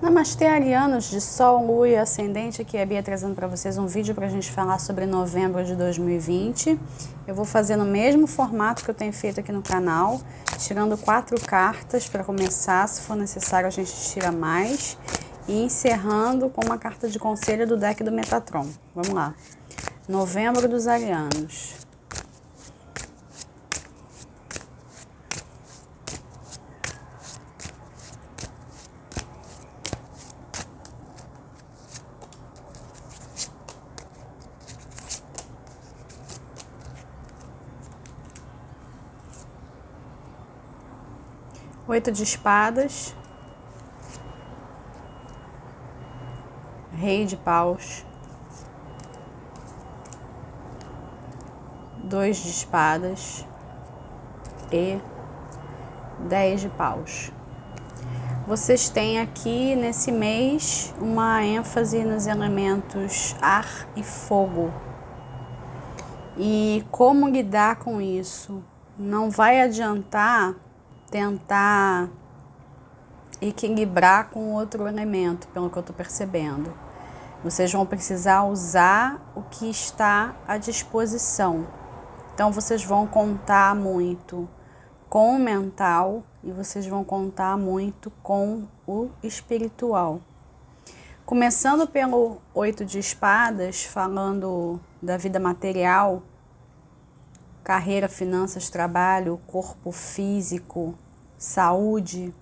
Namastê, arianos de Sol, Lua e Ascendente. Aqui é a Bia trazendo para vocês um vídeo para a gente falar sobre novembro de 2020. Eu vou fazer no mesmo formato que eu tenho feito aqui no canal, tirando 4 cartas para começar. Se for necessário, a gente tira mais. E encerrando com uma carta de conselho do deck do Metatron. Vamos lá. Novembro dos arianos. Oito de espadas, rei de paus, 2 de espadas e 10 de paus. Vocês têm aqui nesse mês uma ênfase nos elementos ar e fogo. E como lidar com isso? Não vai adiantar tentar equilibrar com outro elemento, pelo que eu estou percebendo. Vocês vão precisar usar o que está à disposição. Então, vocês vão contar muito com o mental e vocês vão contar muito com o espiritual. Começando pelo 8 de espadas, falando da vida material, carreira, finanças, trabalho, corpo físico, saúde,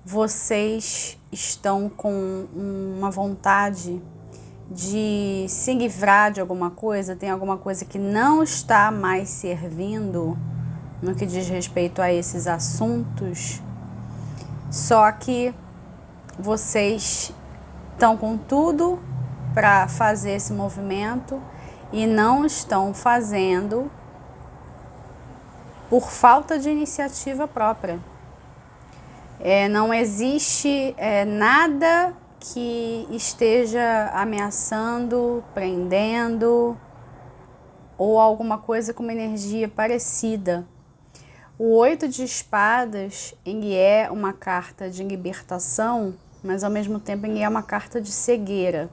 vocês estão com uma vontade de se livrar de alguma coisa, tem alguma coisa que não está mais servindo no que diz respeito a esses assuntos, só que vocês estão com tudo para fazer esse movimento e não estão fazendo por falta de iniciativa própria. Não existe nada que esteja ameaçando, prendendo ou alguma coisa com uma energia parecida. O 8 de espadas, ele é uma carta de libertação, mas ao mesmo tempo ele é uma carta de cegueira.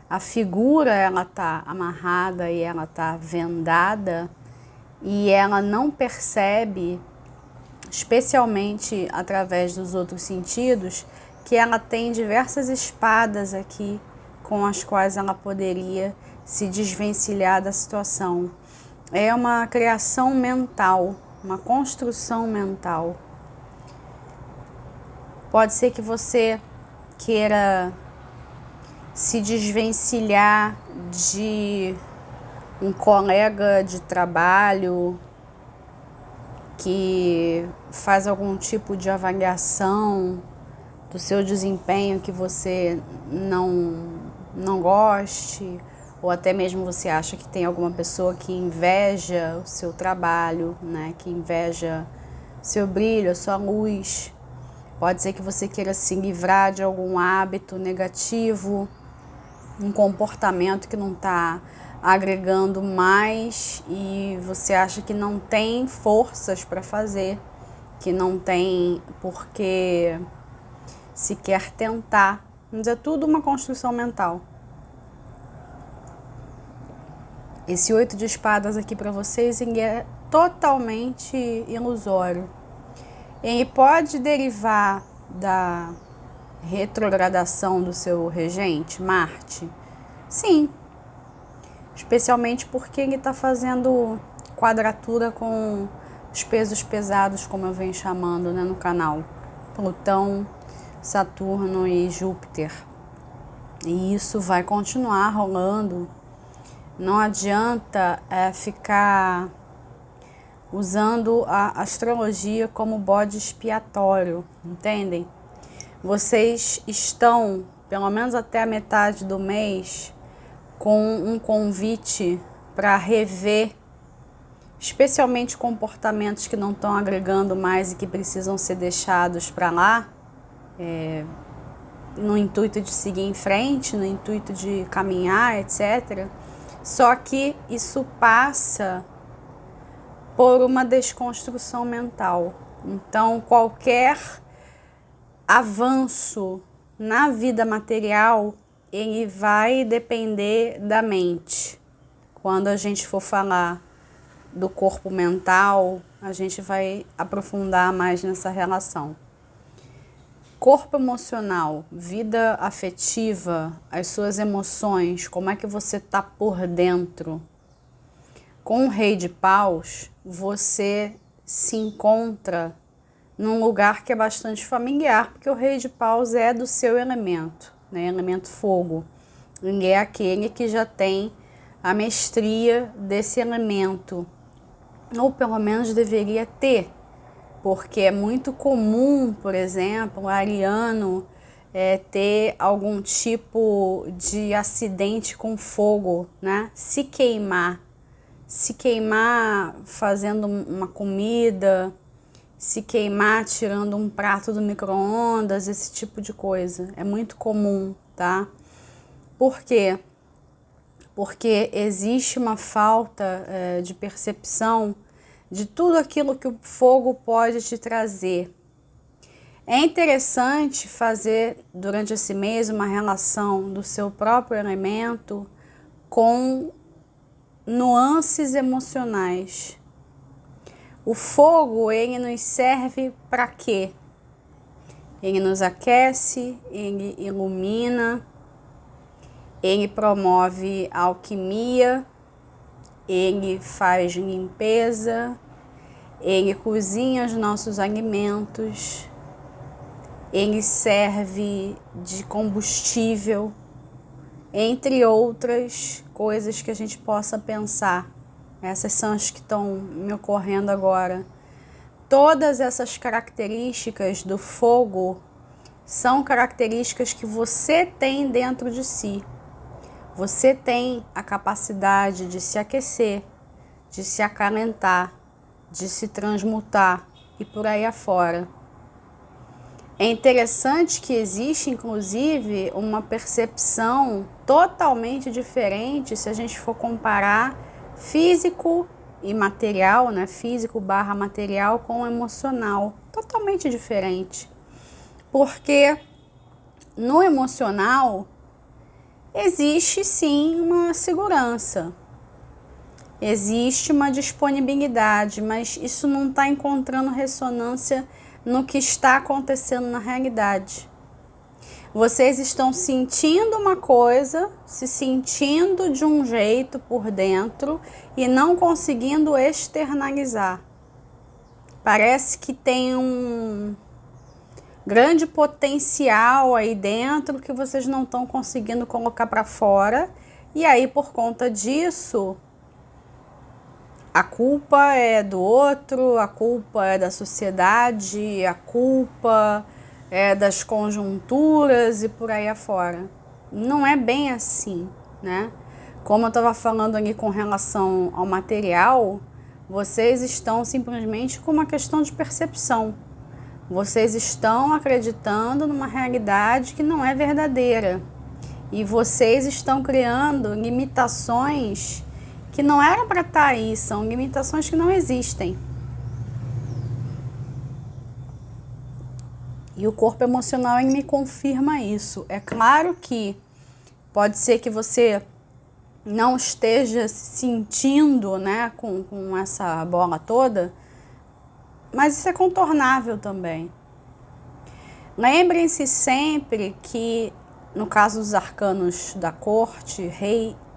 A figura, ela está amarrada e ela está vendada, e ela não percebe, especialmente através dos outros sentidos, que ela tem diversas espadas aqui com as quais ela poderia se desvencilhar da situação. É uma criação mental, uma construção mental. Pode ser que você queira se desvencilhar de um colega de trabalho que faz algum tipo de avaliação do seu desempenho que você não goste, ou até mesmo você acha que tem alguma pessoa que inveja o seu trabalho, né? Que inveja seu brilho, a sua luz. Pode ser que você queira se livrar de algum hábito negativo, um comportamento que não está agregando mais e você acha que não tem forças para fazer, que não tem porque sequer tentar. Mas é tudo uma construção mental. Esse 8 de espadas aqui para vocês, ele é totalmente ilusório. Ele pode derivar da retrogradação do seu regente, Marte? Sim. Especialmente porque ele está fazendo quadratura com os pesos pesados, como eu venho chamando, né, no canal. Plutão, Saturno e Júpiter. E isso vai continuar rolando. Não adianta ficar usando a astrologia como bode expiatório, entendem? Vocês estão, pelo menos até a metade do mês, com um convite para rever, especialmente comportamentos que não estão agregando mais e que precisam ser deixados para lá, no intuito de seguir em frente, no intuito de caminhar, etc. Só que isso passa por uma desconstrução mental. Então, qualquer avanço na vida material, ele vai depender da mente. Quando a gente for falar do corpo mental, a gente vai aprofundar mais nessa relação. Corpo emocional, vida afetiva, as suas emoções, como é que você está por dentro. Com o Rei de Paus, você se encontra num lugar que é bastante familiar, porque o Rei de Paus é do seu elemento, né? Elemento fogo. Ele é aquele que já tem a mestria desse elemento, ou pelo menos deveria ter, porque é muito comum, por exemplo, o ariano ter algum tipo de acidente com fogo, né? Se queimar fazendo uma comida, se queimar tirando um prato do micro-ondas, esse tipo de coisa. É muito comum, tá? Por quê? Porque existe uma falta de percepção de tudo aquilo que o fogo pode te trazer. É interessante fazer durante esse mês uma relação do seu próprio elemento com nuances emocionais. O fogo, ele nos serve para quê? Ele nos aquece, ele ilumina, ele promove a alquimia, ele faz limpeza, ele cozinha os nossos alimentos, ele serve de combustível, entre outras coisas que a gente possa pensar. Essas são as que estão me ocorrendo agora. Todas essas características do fogo são características que você tem dentro de si. Você tem a capacidade de se aquecer, de se acalentar, de se transmutar e por aí afora. É interessante que existe, inclusive, uma percepção totalmente diferente se a gente for comparar físico e material, né? Físico / material com emocional. Totalmente diferente. Porque no emocional existe sim uma segurança. Existe uma disponibilidade, mas isso não está encontrando ressonância no que está acontecendo na realidade. Vocês estão sentindo uma coisa, se sentindo de um jeito por dentro e não conseguindo externalizar. Parece que tem um grande potencial aí dentro que vocês não estão conseguindo colocar para fora. E aí, por conta disso, a culpa é do outro, a culpa é da sociedade, a culpa é das conjunturas e por aí afora. Não é bem assim, né? Como eu estava falando ali com relação ao material, vocês estão simplesmente com uma questão de percepção. Vocês estão acreditando numa realidade que não é verdadeira. E vocês estão criando limitações que não eram para estar aí, são limitações que não existem. E o corpo emocional me confirma isso. É claro que pode ser que você não esteja se sentindo, né, com essa bola toda, mas isso é contornável também. Lembrem-se sempre que, no caso dos arcanos da corte,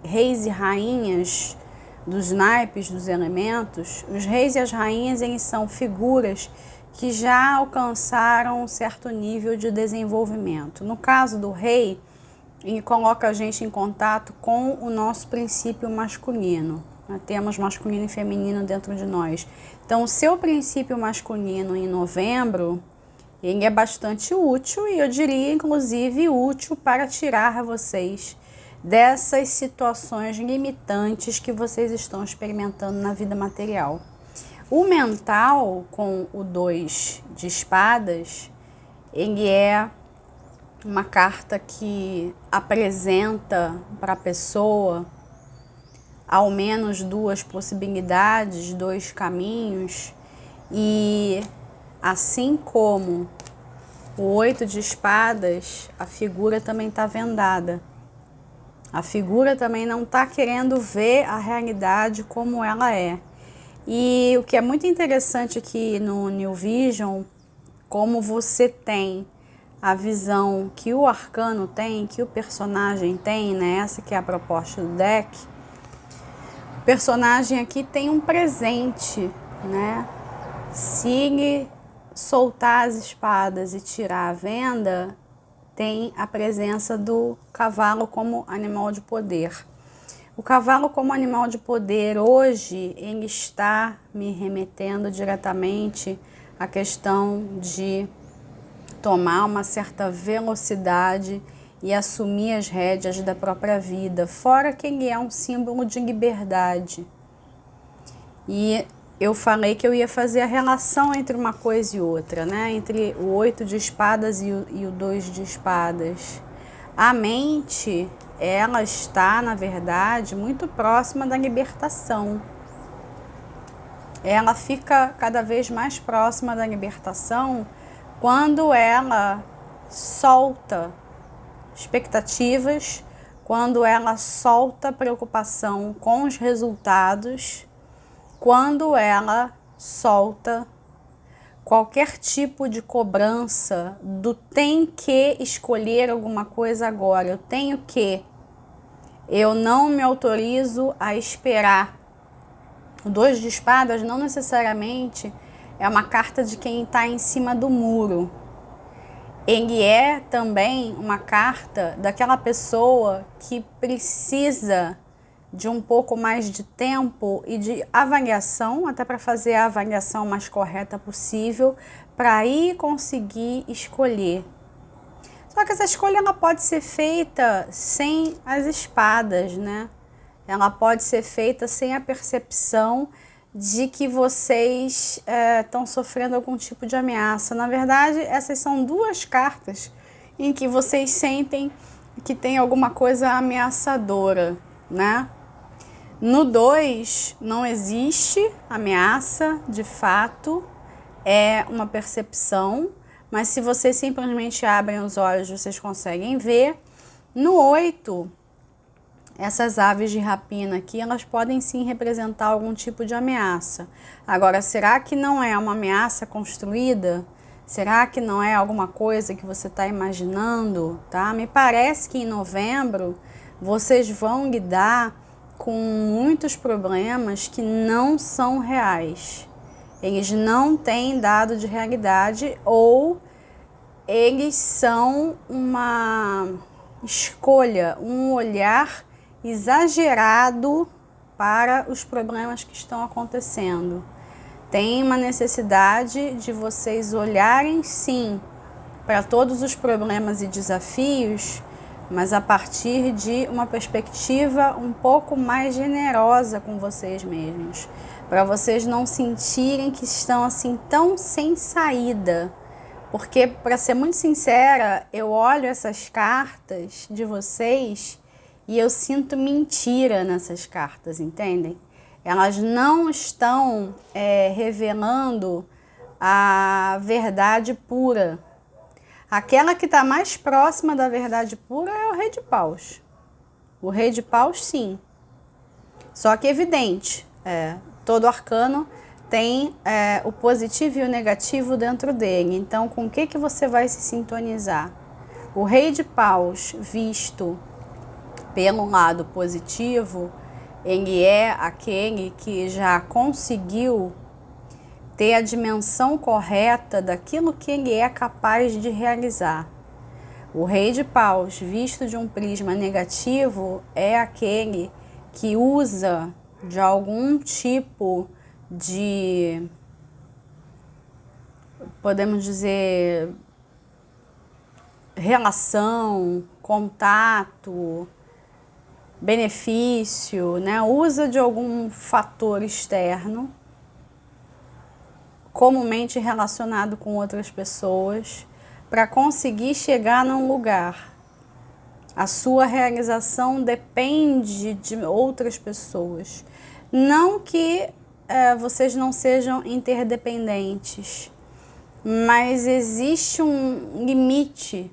reis e rainhas, dos naipes, dos elementos, os reis e as rainhas, eles são figuras que já alcançaram um certo nível de desenvolvimento. No caso do rei, ele coloca a gente em contato com o nosso princípio masculino. Temos masculino e feminino dentro de nós. Então, o seu princípio masculino em novembro, ele é bastante útil e eu diria, inclusive, útil para tirar vocês dessas situações limitantes que vocês estão experimentando na vida material. O mental, com o 2 de espadas, ele é uma carta que apresenta para a pessoa ao menos 2 possibilidades, 2 caminhos, e assim como O 8 de espadas, a figura também está vendada. A figura também não está querendo ver a realidade como ela é. E o que é muito interessante aqui no New Vision, como você tem a visão que o arcano tem, que o personagem tem, né? Essa que é a proposta do deck. O personagem aqui tem um presente, né? Se ele soltar as espadas e tirar a venda, tem a presença do cavalo como animal de poder. O cavalo como animal de poder hoje, ele está me remetendo diretamente à questão de tomar uma certa velocidade e assumir as rédeas da própria vida, fora que ele é um símbolo de liberdade. E eu falei que eu ia fazer a relação entre uma coisa e outra, né? Entre o 8 de espadas e o 2 de espadas. A mente, ela está, na verdade, muito próxima da libertação. Ela fica cada vez mais próxima da libertação quando ela solta expectativas, quando ela solta preocupação com os resultados, quando ela solta qualquer tipo de cobrança do tem que escolher alguma coisa agora, eu tenho que, eu não me autorizo a esperar. O 2 de espadas não necessariamente é uma carta de quem está em cima do muro. Ele é também uma carta daquela pessoa que precisa de um pouco mais de tempo e de avaliação, até para fazer a avaliação mais correta possível, para aí conseguir escolher. Só que essa escolha ela pode ser feita sem as espadas, né? Ela pode ser feita sem a percepção de que vocês estão sofrendo algum tipo de ameaça. Na verdade, essas são duas cartas em que vocês sentem que tem alguma coisa ameaçadora, né? No 2, não existe ameaça, de fato, é uma percepção, mas se vocês simplesmente abrem os olhos, vocês conseguem ver. No 8, essas aves de rapina aqui, elas podem sim representar algum tipo de ameaça. Agora, será que não é uma ameaça construída? Será que não é alguma coisa que você está imaginando? Tá? Me parece que em novembro vocês vão lidar com muitos problemas que não são reais. Eles não têm dado de realidade ou eles são uma escolha, um olhar exagerado para os problemas que estão acontecendo. Tem uma necessidade de vocês olharem sim para todos os problemas e desafios, mas a partir de uma perspectiva um pouco mais generosa com vocês mesmos, para vocês não sentirem que estão assim tão sem saída. Porque, para ser muito sincera, eu olho essas cartas de vocês e eu sinto mentira nessas cartas, entendem? Elas não estão revelando a verdade pura. Aquela que está mais próxima da verdade pura é o Rei de Paus. O Rei de Paus, sim. Só que é evidente, todo arcano tem o positivo e o negativo dentro dele. Então, com o que você vai se sintonizar? O Rei de Paus, visto pelo lado positivo, ele é aquele que já conseguiu ter a dimensão correta daquilo que ele é capaz de realizar. O Rei de Paus, visto de um prisma negativo, é aquele que usa de algum tipo de, podemos dizer, relação, contato, benefício, né? Usa de algum fator externo, comumente relacionado com outras pessoas, para conseguir chegar num lugar. A sua realização depende de outras pessoas. Não que vocês não sejam interdependentes, mas existe um limite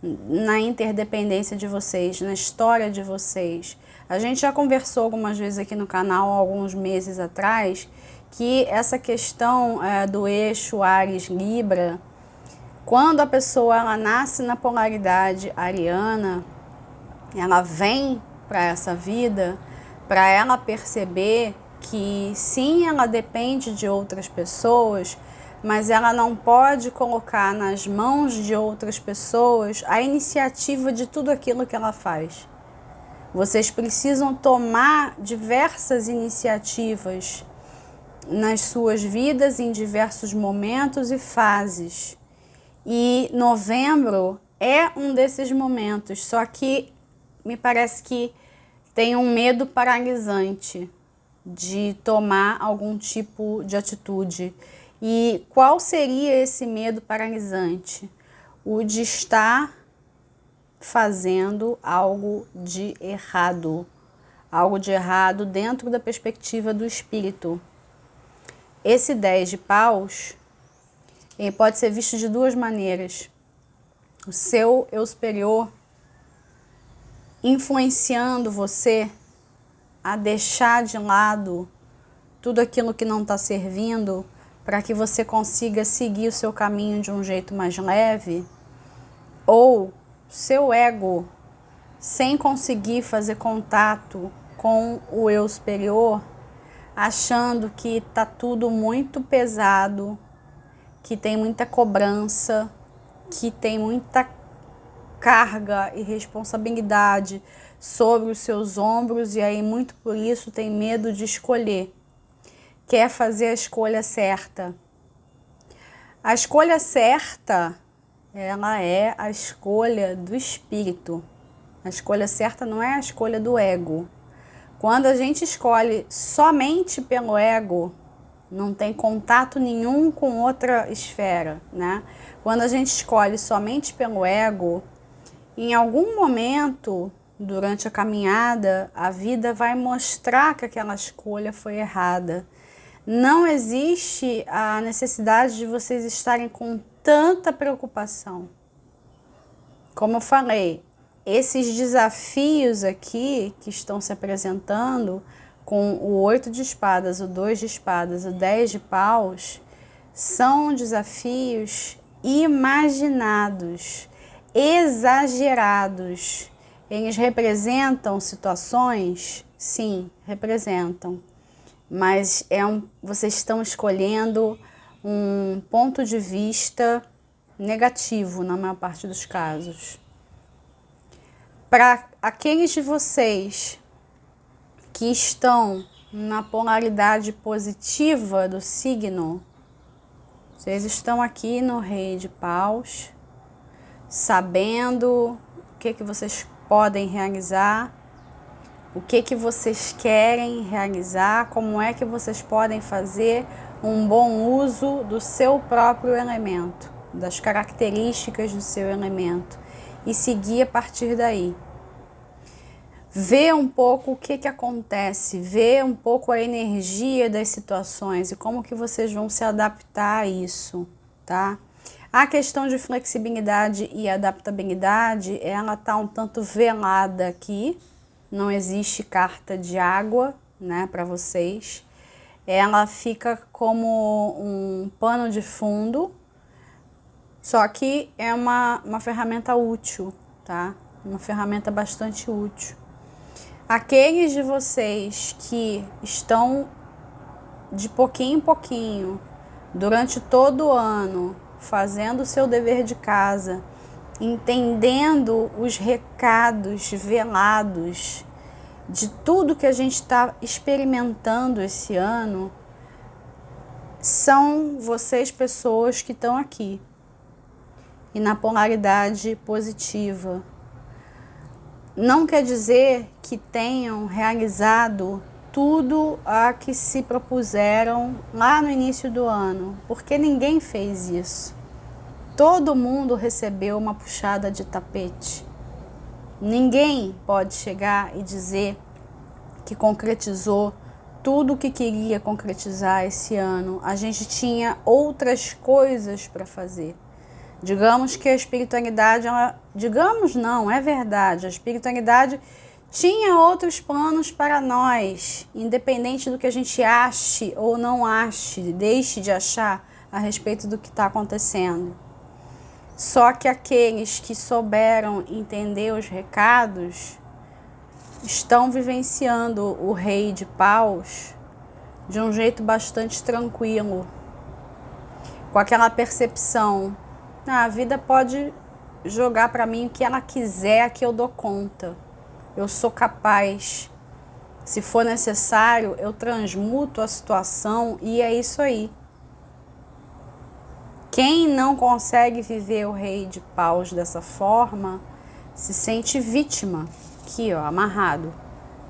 na interdependência de vocês, na história de vocês. A gente já conversou algumas vezes aqui no canal, alguns meses atrás, que essa questão do eixo Áries-Libra, quando a pessoa ela nasce na polaridade ariana, ela vem para essa vida, para ela perceber que sim, ela depende de outras pessoas, mas ela não pode colocar nas mãos de outras pessoas a iniciativa de tudo aquilo que ela faz. Vocês precisam tomar diversas iniciativas nas suas vidas em diversos momentos e fases. E novembro é um desses momentos, só que me parece que tem um medo paralisante de tomar algum tipo de atitude. E qual seria esse medo paralisante? O de estar fazendo algo de errado dentro da perspectiva do espírito. Esse 10 de paus ele pode ser visto de duas maneiras. O seu eu superior influenciando você a deixar de lado tudo aquilo que não está servindo para que você consiga seguir o seu caminho de um jeito mais leve, ou seu ego, sem conseguir fazer contato com o eu superior, achando que está tudo muito pesado, que tem muita cobrança, que tem muita carga e responsabilidade sobre os seus ombros, e aí muito por isso tem medo de escolher. Quer fazer a escolha certa. A escolha certa, ela é a escolha do espírito. A escolha certa não é a escolha do ego. Quando a gente escolhe somente pelo ego, não tem contato nenhum com outra esfera, né? Quando a gente escolhe somente pelo ego, em algum momento durante a caminhada, a vida vai mostrar que aquela escolha foi errada. Não existe a necessidade de vocês estarem com tanta preocupação. Como eu falei, esses desafios aqui que estão se apresentando com o 8 de espadas, o 2 de espadas, o 10 de paus, são desafios imaginados, exagerados. Eles representam situações? Sim, representam. Mas vocês estão escolhendo um ponto de vista negativo na maior parte dos casos. Para aqueles de vocês que estão na polaridade positiva do signo, vocês estão aqui no Rei de Paus, sabendo o que vocês podem realizar, o que vocês querem realizar, como é que vocês podem fazer um bom uso do seu próprio elemento, das características do seu elemento, e seguir a partir daí. Ver um pouco o que acontece, ver um pouco a energia das situações e como que vocês vão se adaptar a isso, tá? A questão de flexibilidade e adaptabilidade, ela tá um tanto velada aqui. Não existe carta de água, né, para vocês. Ela fica como um pano de fundo, só que é uma ferramenta útil, tá? Uma ferramenta bastante útil. Aqueles de vocês que estão de pouquinho em pouquinho, durante todo o ano, fazendo o seu dever de casa, entendendo os recados velados de tudo que a gente está experimentando esse ano, são vocês pessoas que estão aqui e na polaridade positiva. Não quer dizer que tenham realizado tudo a que se propuseram lá no início do ano, porque ninguém fez isso. Todo mundo recebeu uma puxada de tapete. Ninguém pode chegar e dizer que concretizou tudo que queria concretizar esse ano. A gente tinha outras coisas para fazer. Digamos que a espiritualidade, digamos não, é verdade, a espiritualidade tinha outros planos para nós, independente do que a gente ache ou não ache, deixe de achar a respeito do que está acontecendo. Só que aqueles que souberam entender os recados estão vivenciando o Rei de Paus de um jeito bastante tranquilo, com aquela percepção: a vida pode jogar para mim o que ela quiser, que eu dou conta, eu sou capaz, se for necessário eu transmuto a situação e é isso aí. Quem não consegue viver o Rei de Paus dessa forma se sente vítima, aqui ó, amarrado,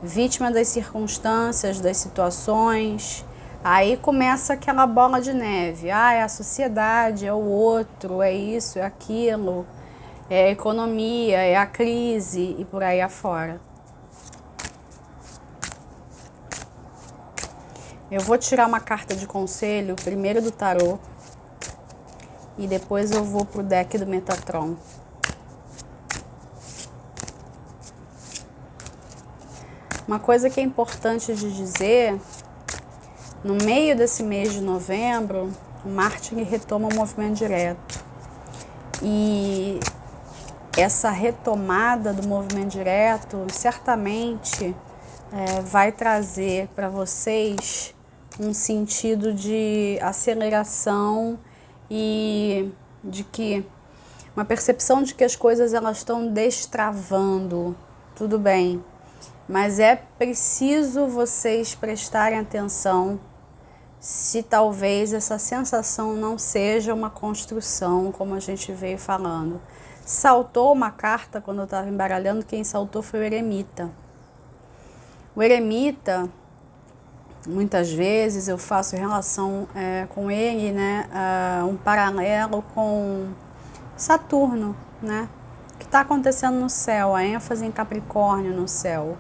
vítima das circunstâncias, das situações. Aí começa aquela bola de neve. É a sociedade, é o outro, é isso, é aquilo, é a economia, é a crise e por aí afora. Eu vou tirar uma carta de conselho, primeiro do tarô, e depois eu vou pro deck do Metatron. Uma coisa que é importante de dizer: no meio desse mês de novembro, o Marte retoma o movimento direto. E essa retomada do movimento direto certamente vai trazer para vocês um sentido de aceleração e de que uma percepção de que as coisas elas estão destravando. Tudo bem, mas é preciso vocês prestarem atenção se talvez essa sensação não seja uma construção, como a gente veio falando. Saltou uma carta quando eu estava embaralhando, quem saltou foi o eremita. O eremita, muitas vezes eu faço relação com ele, né, um paralelo com Saturno, né? O que está acontecendo no céu, a ênfase em Capricórnio no céu.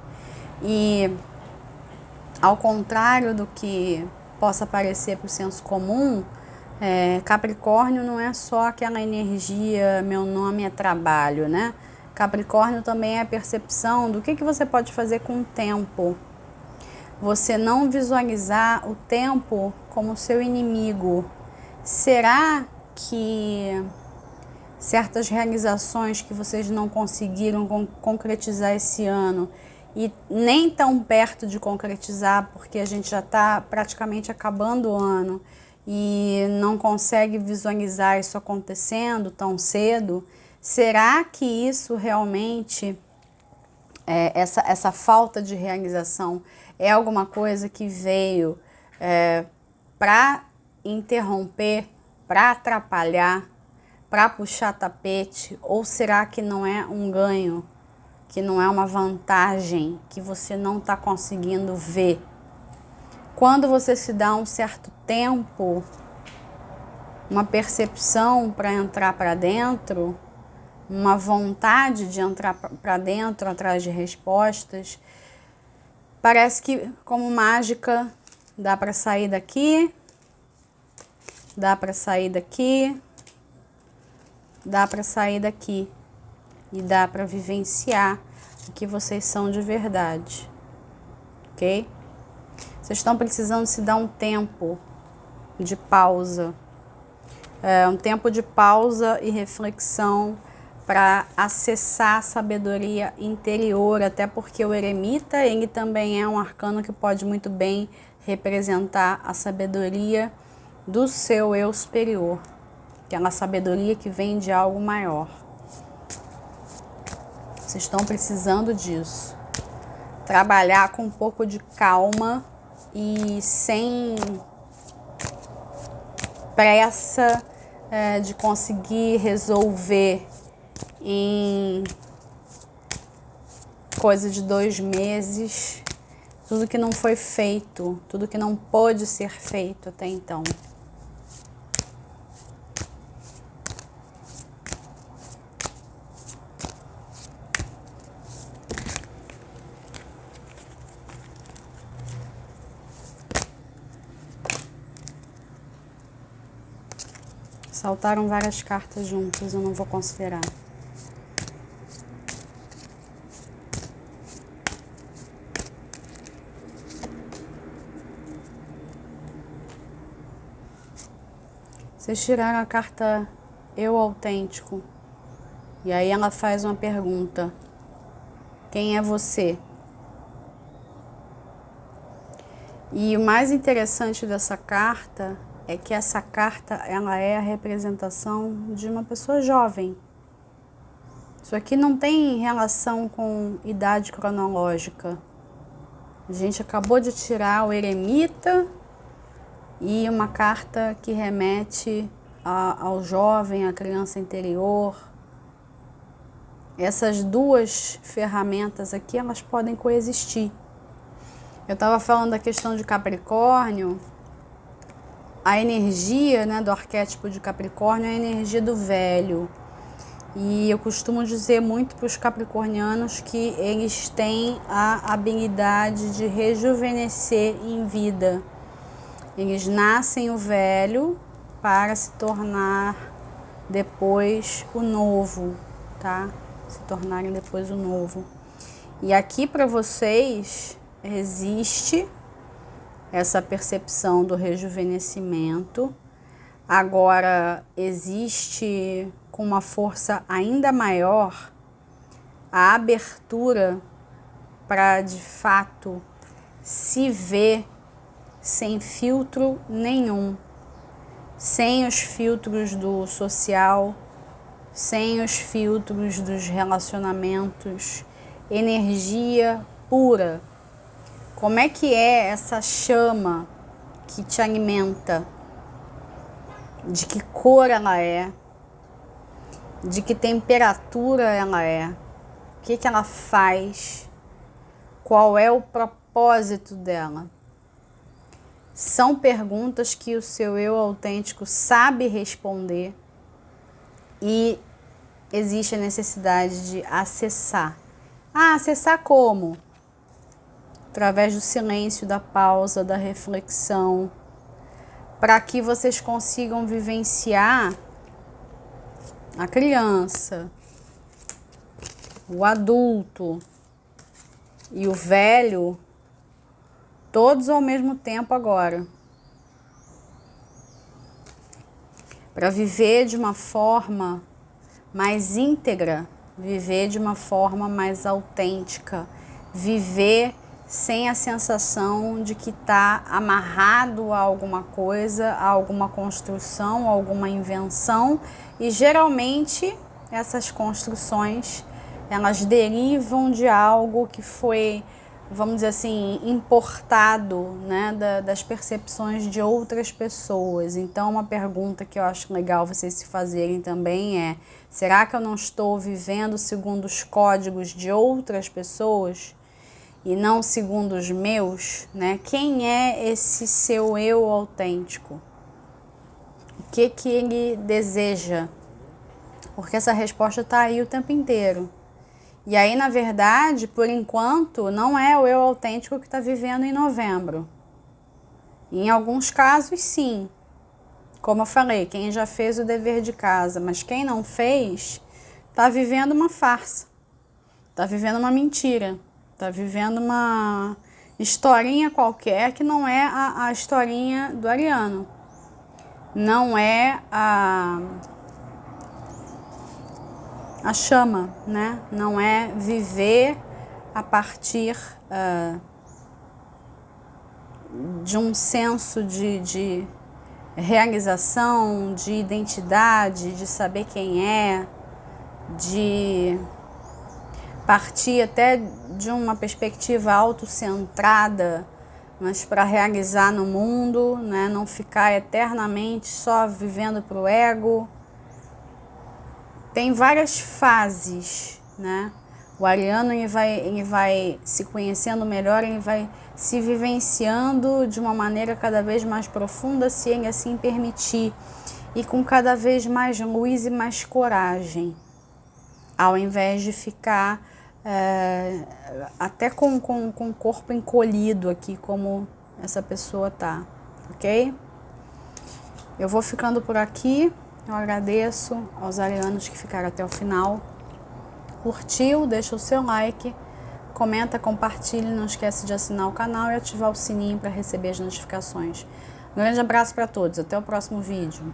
E ao contrário do que possa parecer para o senso comum, Capricórnio não é só aquela energia, meu nome é trabalho, né? Capricórnio também é a percepção do que você pode fazer com o tempo. Você não visualizar o tempo como seu inimigo. Será que certas realizações que vocês não conseguiram concretizar esse ano e nem tão perto de concretizar, porque a gente já está praticamente acabando o ano e não consegue visualizar isso acontecendo tão cedo, será que isso realmente, essa falta de realização é alguma coisa que veio para interromper, para atrapalhar, para puxar tapete, ou será que não é um ganho, que não é uma vantagem que você não está conseguindo ver? Quando você se dá um certo tempo, uma percepção para entrar para dentro, uma vontade de entrar para dentro atrás de respostas, parece que como mágica dá para sair daqui, dá para sair daqui, dá para sair daqui e dá para vivenciar o que vocês são de verdade, ok? Vocês estão precisando se dar um tempo de pausa, um tempo de pausa e reflexão para acessar a sabedoria interior, até porque o eremita, ele também é um arcano que pode muito bem representar a sabedoria do seu eu superior, aquela sabedoria que vem de algo maior. Vocês estão precisando disso. Trabalhar com um pouco de calma e sem pressa de conseguir resolver em coisa de 2 meses tudo que não foi feito, tudo que não pôde ser feito até então. Saltaram várias cartas juntas, eu não vou considerar. Vocês tiraram a carta Eu Autêntico. E aí ela faz uma pergunta. Quem é você? E o mais interessante dessa carta é que essa carta ela é a representação de uma pessoa jovem. Isso aqui não tem relação com idade cronológica. A gente acabou de tirar o eremita e uma carta que remete ao jovem, à criança interior. Essas duas ferramentas aqui, elas podem coexistir. Eu estava falando da questão de Capricórnio. A energia, né, do arquétipo de Capricórnio é a energia do velho. E eu costumo dizer muito para os capricornianos que eles têm a habilidade de rejuvenescer em vida. Eles nascem o velho para se tornar depois o novo, tá? Se tornarem depois o novo. E aqui para vocês existe essa percepção do rejuvenescimento. Agora existe com uma força ainda maior a abertura para de fato se ver sem filtro nenhum, sem os filtros do social, sem os filtros dos relacionamentos, energia pura. Como é que é essa chama que te alimenta? De que cor ela é? De que temperatura ela é? O que ela faz? Qual é o propósito dela? São perguntas que o seu eu autêntico sabe responder e existe a necessidade de acessar. Ah, acessar como? Através do silêncio, da pausa, da reflexão, para que vocês consigam vivenciar a criança, o adulto e o velho, todos ao mesmo tempo agora. Para viver de uma forma mais íntegra, viver de uma forma mais autêntica, viver sem a sensação de que está amarrado a alguma coisa, a alguma construção, a alguma invenção. E geralmente essas construções, elas derivam de algo que foi, vamos dizer assim, importado, né, das percepções de outras pessoas. Então uma pergunta que eu acho legal vocês se fazerem também é: será que eu não estou vivendo segundo os códigos de outras pessoas e não segundo os meus, né? Quem é esse seu eu autêntico? O que ele deseja? Porque essa resposta está aí o tempo inteiro. E aí, na verdade, por enquanto, não é o eu autêntico que está vivendo em novembro. Em alguns casos, sim. Como eu falei, quem já fez o dever de casa, mas quem não fez, está vivendo uma farsa. Está vivendo uma mentira. Está vivendo uma historinha qualquer que não é a historinha do ariano. Não é a chama, né? Não é viver a partir de um senso de realização, de identidade, de saber quem é, de partir até de uma perspectiva autocentrada, mas para realizar no mundo, né? Não ficar eternamente só vivendo para o ego. Tem várias fases, né? O ariano ele vai se conhecendo melhor, ele vai se vivenciando de uma maneira cada vez mais profunda, se ele assim permitir, e com cada vez mais luz e mais coragem, ao invés de ficar até com o corpo encolhido aqui, como essa pessoa tá, ok? Eu vou ficando por aqui. Eu agradeço aos arianos que ficaram até o final. Curtiu? Deixa o seu like, comenta, compartilhe, não esquece de assinar o canal e ativar o sininho para receber as notificações. Um grande abraço para todos, até o próximo vídeo.